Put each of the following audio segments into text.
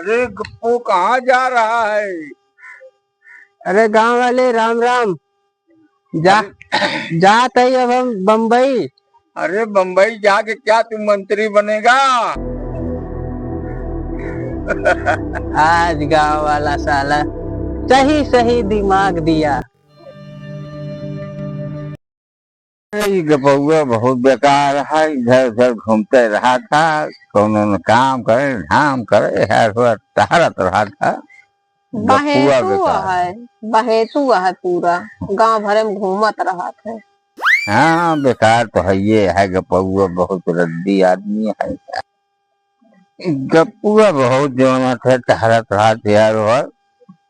अरे गप्पू कहाँ जा रहा है? अरे गांव वाले राम राम। जा जात है अब हम बम्बई। अरे बम्बई जाके क्या तू मंत्री बनेगा? आज गांव वाला साला सही सही दिमाग दिया। गपौआ बहुत बेकार है, इधर उधर घूमते रहा था, कोनो न काम करे धाम करे टहरत रहा था। गपुआ बेकार बहेतुआ है पूरा गांव भर में घूमत रहा था। हाँ बेकार तो है, ये है गपुआ बहुत रद्दी आदमी है। गपुआ बहुत जवाना थे, टहरत रहा थे यार, और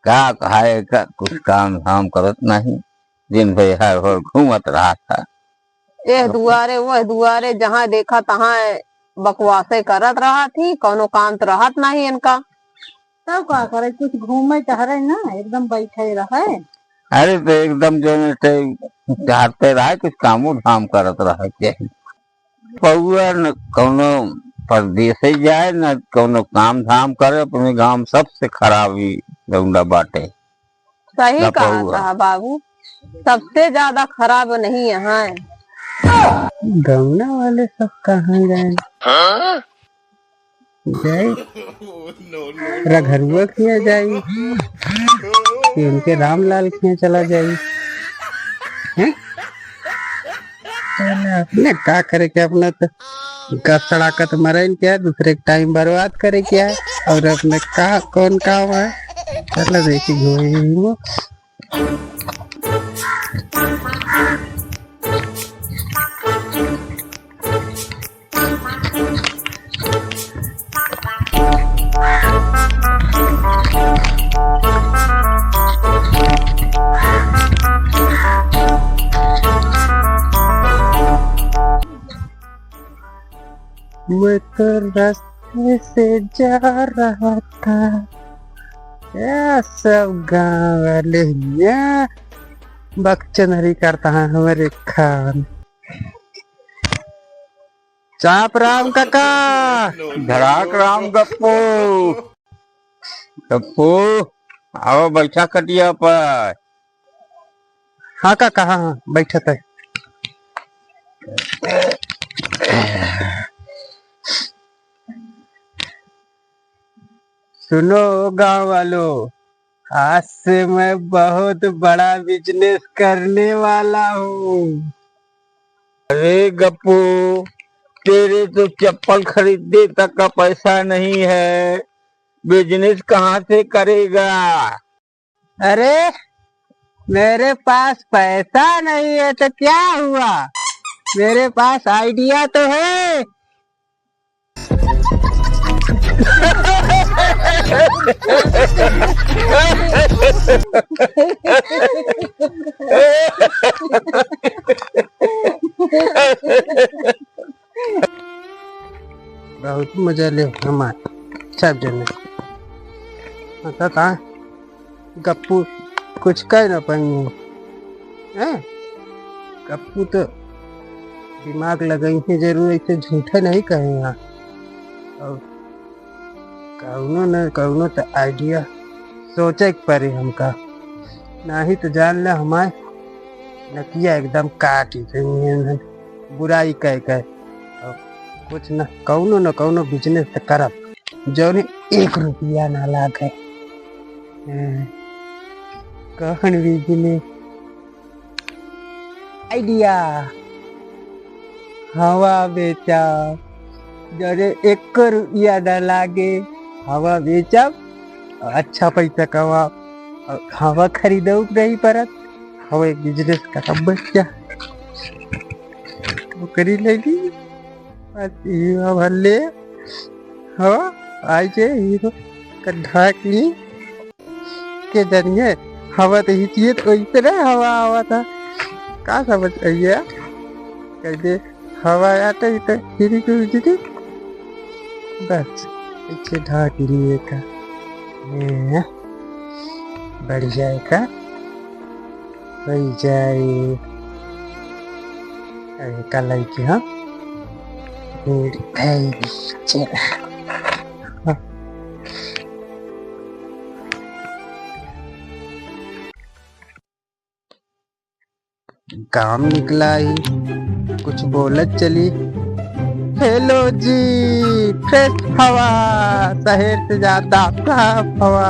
क्या कहा का कुछ काम धाम करत नहीं, दिन भर हर और घूमत रहा था। ये दुआरे वह दुआरे जहाँ देखा तहाँ बकवासे करत रहा थी, कोनो काम तो रहत नहीं इनका। तब का करे, कुछ घूमे टहरे ना, एकदम बैठे रहे। अरे तो एकदम जो चाहते रहे कुछ कामो धाम करत रहे। पौआ न कोनो परदेश ही जाए न कोनो काम धाम करे, अपने गांव सबसे खराब ही गौंडा बाटे। सही कहा था बाबू, सबसे ज्यादा खराब नहीं यहाँ है। गौना वाले सब कहाँ गए? जाए रघरुआ खिया जाई कि उनके रामलाल खिया चला जाई हैं? अपने का करे के, अपना तो गप सड़ाकत मरे क्या, दूसरे के टाइम बर्बाद करे क्या है, और अपने का कौन काम है। चलो देखी घूम मैं तो रास्ते से जा रहा था, क्या सब गाँव वाले बकचोदी करता है हमारे खान। चाप राम काका, धड़ाक राम गप्पू। गप्पू आओ बैठा कटिया पर। हाँ काका, हाँ बैठा था। सुनो गांव वालों, आज से मैं बहुत बड़ा बिजनेस करने वाला हूँ। अरे गप्पू, तेरे तो चप्पल खरीदने तक का पैसा नहीं है, बिजनेस कहाँ से करेगा? अरे मेरे पास पैसा नहीं है तो क्या हुआ, मेरे पास आइडिया तो है। बहुत मजा ले हमारे सब जने। गप्पू कुछ कह ना पाएंगे। गप्पू तो दिमाग लगाई है जरूर, ऐसे झूठा नहीं कहेगा। और कौनो तो आइडिया सोचे पड़े हमका, नहीं तो जान ले हमारे नकिया एकदम काट बुराई कह कुछ न कौनो बिजनेस तो करब जो 1 रुपया ना लागे। कहन बिजनेस आइडिया, हवा बेचा जरे 1 रुपया ना लागे, हवा बेचब अच्छा पैसा कमा, हवा खरीदो नहीं पड़त, हवा बिजनेस करब बच्चा करी लेगी भले। हवा आई जे हीरो ढाकली के जरिए हवा तो हिचिए तो इतने हवा आवा था, का समझ आइए कहते हवा आते ही तो हिरी को बिजली बस पीछे ढाक लिए का बढ़ जाएगा, बढ़ जाए। अरे कल आई की हाँ काम निकला ही, कुछ बोलत चली। हेलो जी, फ्रेश हवा, शहर से ज्यादा साफ हवा,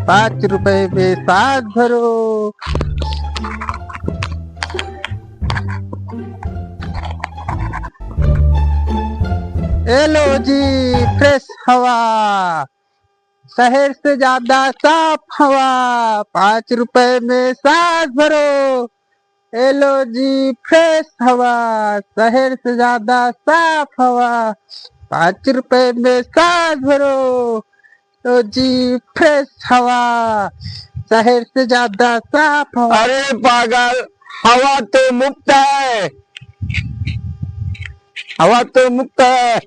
5 रुपए में सांस भरो। हेलो जी, फ्रेश हवा, शहर से ज्यादा साफ हवा, 5 रुपए में सांस भरो। हेलो जी, फ्रेश हवा, शहर से ज्यादा साफ हवा, 5 रुपए में सांस भरो। हेलो जी, फ्रेश हवा, शहर से ज्यादा साफ हवा। अरे पागल, हवा तो मुक्त है, हवा तो मुक्त है।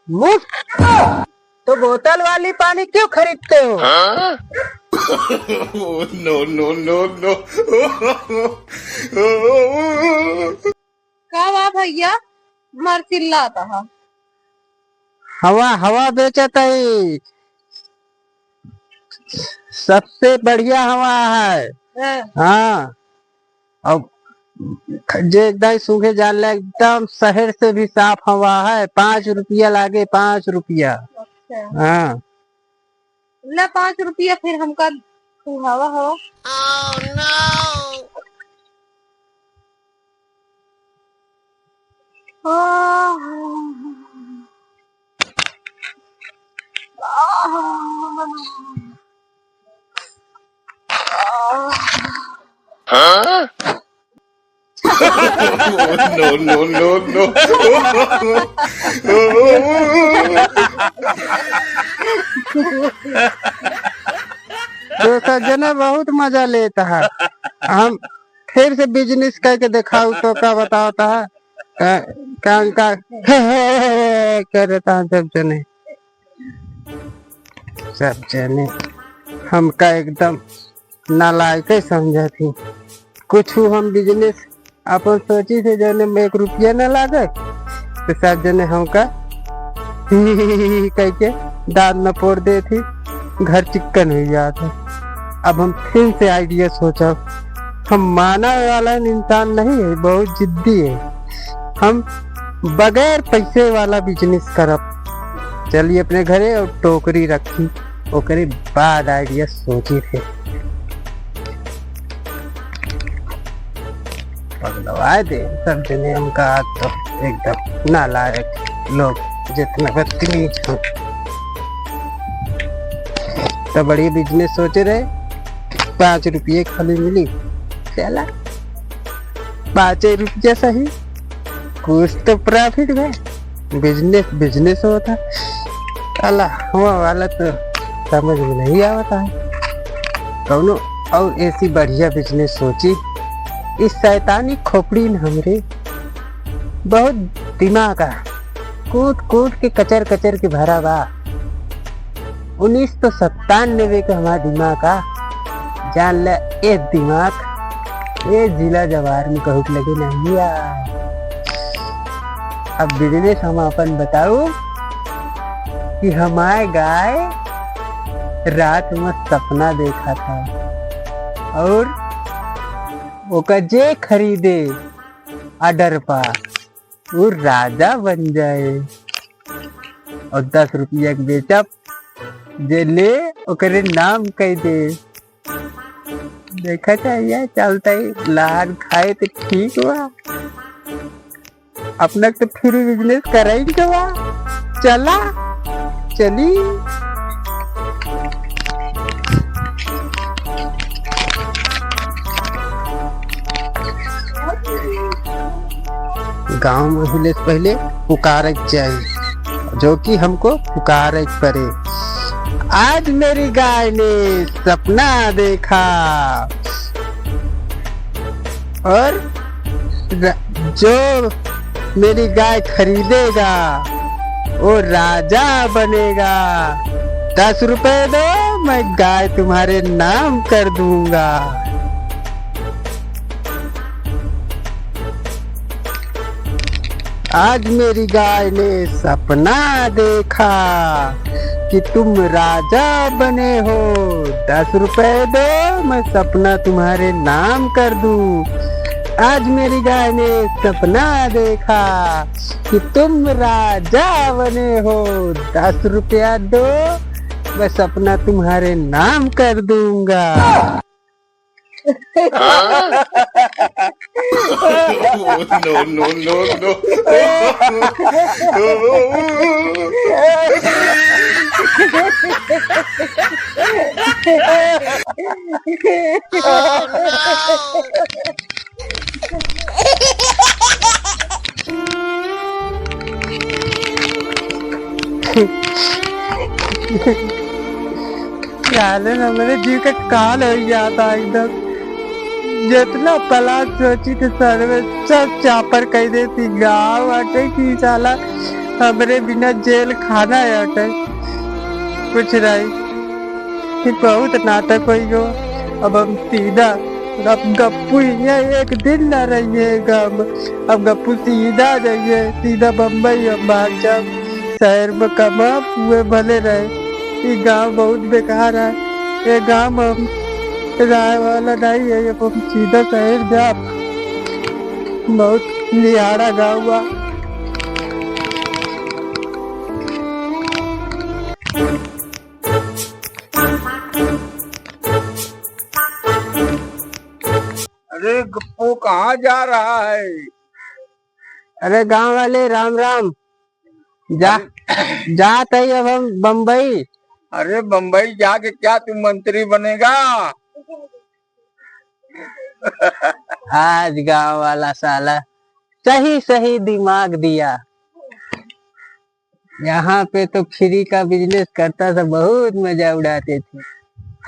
मुफ्त? तो बोतल वाली पानी क्यों खरीदते हो? No, no, no, no. क्या हुआ भैया, मर चिल्लाता है? हवा हवा बेचता है, सबसे बढ़िया हवा है। हाँ, अब जो एकदम सूखे जान एकदम शहर से भी साफ हवा है। 5 रुपया लागे, 5 रुपया। अच्छा, हाँ, ले 5 रुपया फिर हमका हवा हो। No, no, no, no. तो सज्जना बहुत मजा लेता है। हम फिर से बिजनेस करके दिखाऊ तो क्या बताता है, काम का करता है सब जने हमका एकदम नालायक समझा थी। कुछ हम बिजनेस अपन सोची थे जने में 1 रुपया न लागे, तो सब जने हमका कह के दाद न पोड़ दे थी, घर चिक्कन हो जाता। अब हम फिर से आइडिया सोचा, हम माना वाला इंसान नहीं है, बहुत जिद्दी है। हम बगैर पैसे वाला बिजनेस करब। चलिए अपने घरे और टोकरी रखी, ओकरे बाद आइडिया सोची थे। पगलवाए दे सब जने हमका, तो एकदम नालायक लोग जितना बदतमीज हो। तो बड़ी बिजनेस सोचे रहे, 5 रुपये खाली मिली, चला 5 रुपया सही, कुछ तो प्रॉफिट है। बिजनेस बिजनेस होता, चला हुआ वाला तो समझ में नहीं आता है। कौनो और ऐसी बढ़िया बिजनेस सोची, इस शैतानी खोपड़ी में हमरे बहुत दिमाग आ, कूद कूद के कचर कचर के भरा बा। 1997 का हमारा दिमाग आ, जान ले ये दिमाग ये जिला जवार में कहूँ लगे नहीं यार। अब बिजनेस हम अपन बताओ कि हमारे गाय रात में सपना देखा था और ओका जे खरीदे ऑर्डर पा वो राजा बन जाए, और 10 रुपया के बेचब, जे ले ओकरे नाम कह दे। देखा चाहिए चलता ही लार खाए तो ठीक हुआ, अपना तो फ्री बिजनेस करेंगे बा। चला चली गांव में हिले से पहले पुकारक चाहिए, जो कि हमको पुकारक पड़े। आज मेरी गाय ने सपना देखा और जो मेरी गाय खरीदेगा वो राजा बनेगा। 10 रुपए दो, मैं गाय तुम्हारे नाम कर दूंगा। आज मेरी गाय ने सपना देखा कि तुम राजा बने हो। 10 रुपए दो, मैं सपना तुम्हारे नाम कर दूं। आज मेरी गाय ने सपना देखा कि तुम राजा बने हो। 10 रुपया दो, मैं सपना तुम्हारे नाम कर दूंगा। no, no, no, no. साले ना मेरे जीव का काल हो जाता एकदम। जितना पलाट सोची थी सर्वे सब चापर कह देती। गाँव अटे की साला हमरे बिना जेल खाना है अटे कुछ नहीं। फिर बहुत नाटक हो गयो। अब हम सीधा अब गप्पू यहाँ एक दिन न रहिएगा। अब गप्पू सीधा जाइए, सीधा बम्बई हम भाग जाओ। शहर में कमा हुए भले रहे। ये गांव बहुत बेकार है। ये गांव हम राय वाला नहीं है। ये हम सीधा शहर जा। बहुत निहारा गाँव बा। अरे गप्पू कहाँ जा रहा है? अरे गांव वाले राम राम। जाते ही अब हम बम्बई। अरे बम्बई जाके क्या तू मंत्री बनेगा? आज गांव वाला साला सही सही दिमाग दिया। यहाँ पे तो फ्री का बिजनेस करता था, बहुत मजा उड़ाते थे।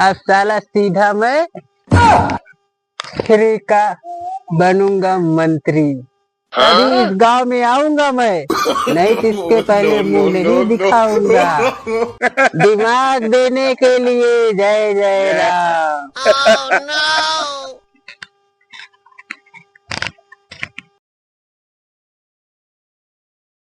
अब साला सीधा मैं फ्री का बनूंगा मंत्री। अभी इस गांव में आऊंगा मैं, नहीं तो इसके पहले मुंह नहीं दिखाऊंगा। दिमाग देने के लिए जय जय राम।